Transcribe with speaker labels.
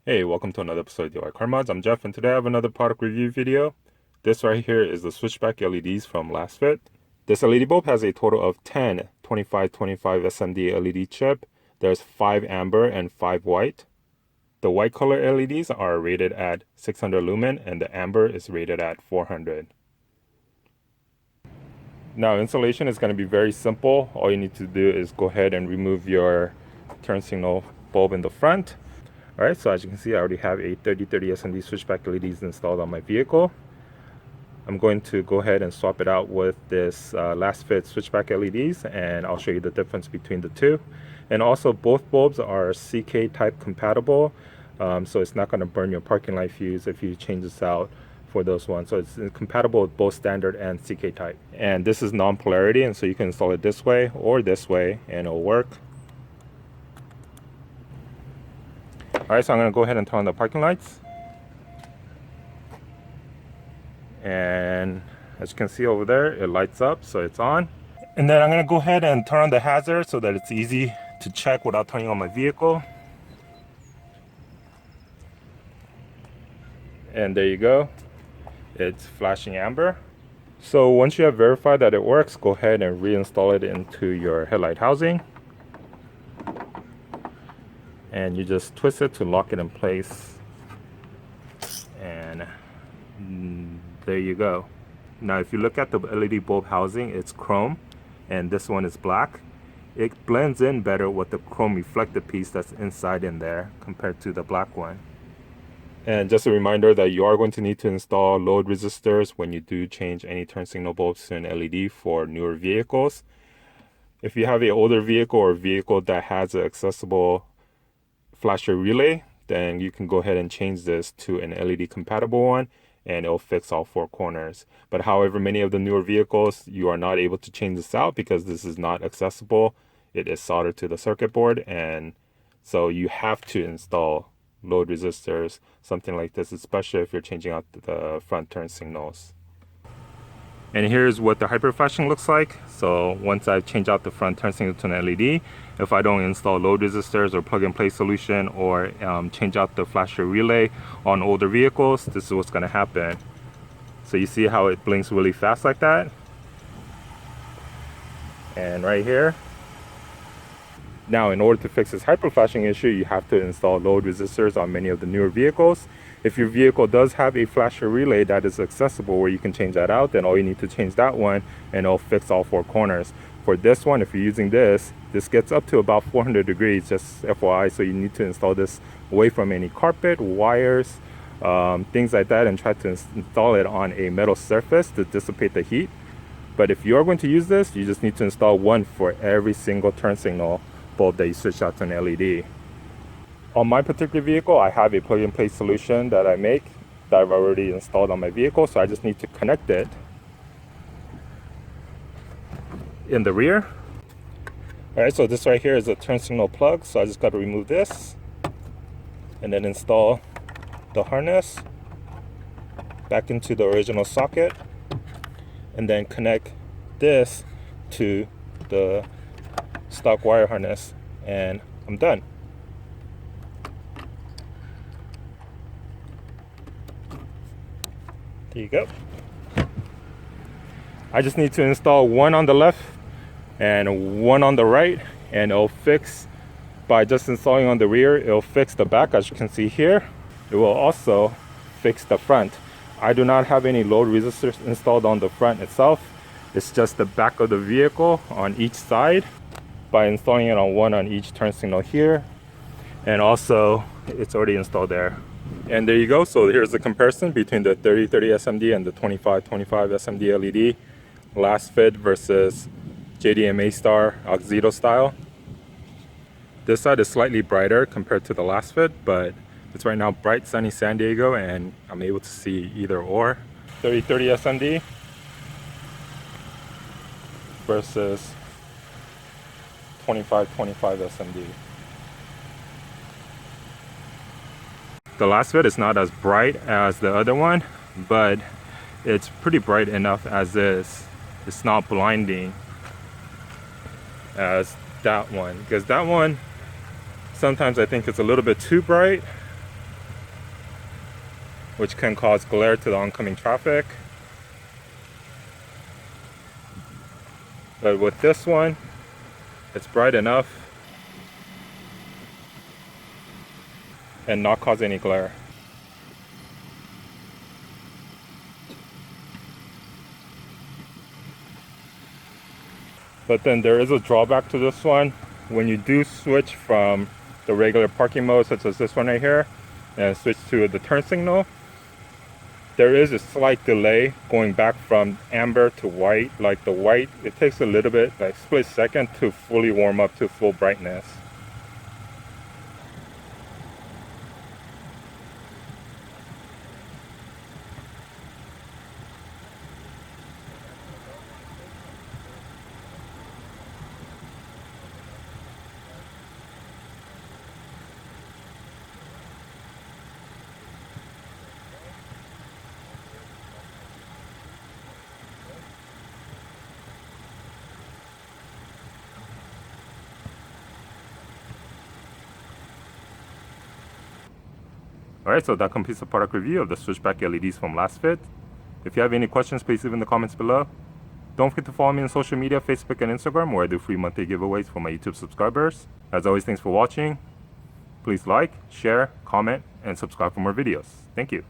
Speaker 1: Hey, welcome to another episode of Diycarmodz. I'm Jeff, and today I have another product review video. This right here is the Switchback LEDs from LASFIT. This LED bulb has a total of 10 2525 SMD LED chip. There's 5 amber and 5 white. The white color LEDs are rated at 600 lumen, and the amber is rated at 400. Now, installation is going to be very simple. All you need to do is go ahead and remove your turn signal bulb in the front. Alright, so as you can see, I already have a 3030 SMD switchback LEDs installed on my vehicle. I'm going to go ahead and swap it out with this LASFIT switchback LEDs, and I'll show you the difference between the two. And also, both bulbs are CK type compatible, so it's not going to burn your parking light fuse if you change this out for those ones. So it's compatible with both standard and CK type. And this is non-polarity, and so you can install it this way or this way, and it'll work. Alright, so I'm going to go ahead and turn on the parking lights. And as you can see over there, it lights up, so it's on. And then I'm going to go ahead and turn on the hazard so that it's easy to check without turning on my vehicle. And there you go. It's flashing amber. So once you have verified that it works, go ahead and reinstall it into your headlight housing. And you just twist it to lock it in place, and there you go. Now if you look at the LED bulb housing, it's chrome and this one is black. It blends in better with the chrome reflective piece that's inside in there compared to the black one. And just a reminder that you are going to need to install load resistors when you do change any turn signal bulbs to an LED for newer vehicles. If you have an older vehicle or a vehicle that has an accessible flasher relay, then you can go ahead and change this to an LED compatible one, and it'll fix all 4 corners. But however, many of the newer vehicles, you are not able to change this out because this is not accessible. It is soldered to the circuit board, and so you have to install load resistors, something like this, especially if you're changing out the front turn signals. And here's what the hyper flashing looks like. So once I change out the front turn signal to an LED, if I don't install load resistors or plug and play solution or change out the flasher relay on older vehicles, this is what's going to happen. So you see how it blinks really fast like that? And right here. Now, in order to fix this hyper flashing issue, you have to install load resistors on many of the newer vehicles. If your vehicle does have a flasher relay that is accessible where you can change that out, then all you need to change that one and it'll fix all 4 corners. For this one, if you're using this gets up to about 400 degrees, just FYI, so you need to install this away from any carpet, wires, things like that, and try to install it on a metal surface to dissipate the heat. But if you're going to use this, you just need to install one for every single turn signal bulb that you switch out to an LED. On my particular vehicle, I have a plug and play solution that I make that I've already installed on my vehicle, so I just need to connect it in the rear. Alright, so this right here is a turn signal plug, so I just got to remove this and then install the harness back into the original socket, and then connect this to the stock wire harness, and I'm done. There you go. I just need to install one on the left and one on the right, and it'll fix, by just installing on the rear, it'll fix the back, as you can see here. It will also fix the front. I do not have any load resistors installed on the front itself. It's just the back of the vehicle on each side, by installing it on each turn signal here, and also it's already installed there. And there you go. So here's the comparison between the 3030 SMD and the 2525 SMD LED LASFIT versus JDM A-Star Auxito style. This side is slightly brighter compared to the LASFIT, but it's right now bright sunny San Diego and I'm able to see either or. 3030 SMD versus 2525 SMD. The LASFIT is not as bright as the other one, but it's pretty bright enough as is. It's not blinding as that one, because that one sometimes I think it's a little bit too bright, which can cause glare to the oncoming traffic. But with this one, it's bright enough and not cause any glare. But then there is a drawback to this one. When you do switch from the regular parking mode, such as this one right here, and switch to the turn signal, there is a slight delay going back from amber to white. Like the white, it takes a little bit, like split second, to fully warm up to full brightness. Alright, so that completes the product review of the Switchback LEDs from LASFIT. If you have any questions, please leave in the comments below. Don't forget to follow me on social media, Facebook and Instagram, where I do free monthly giveaways for my YouTube subscribers. As always, thanks for watching. Please like, share, comment, and subscribe for more videos. Thank you.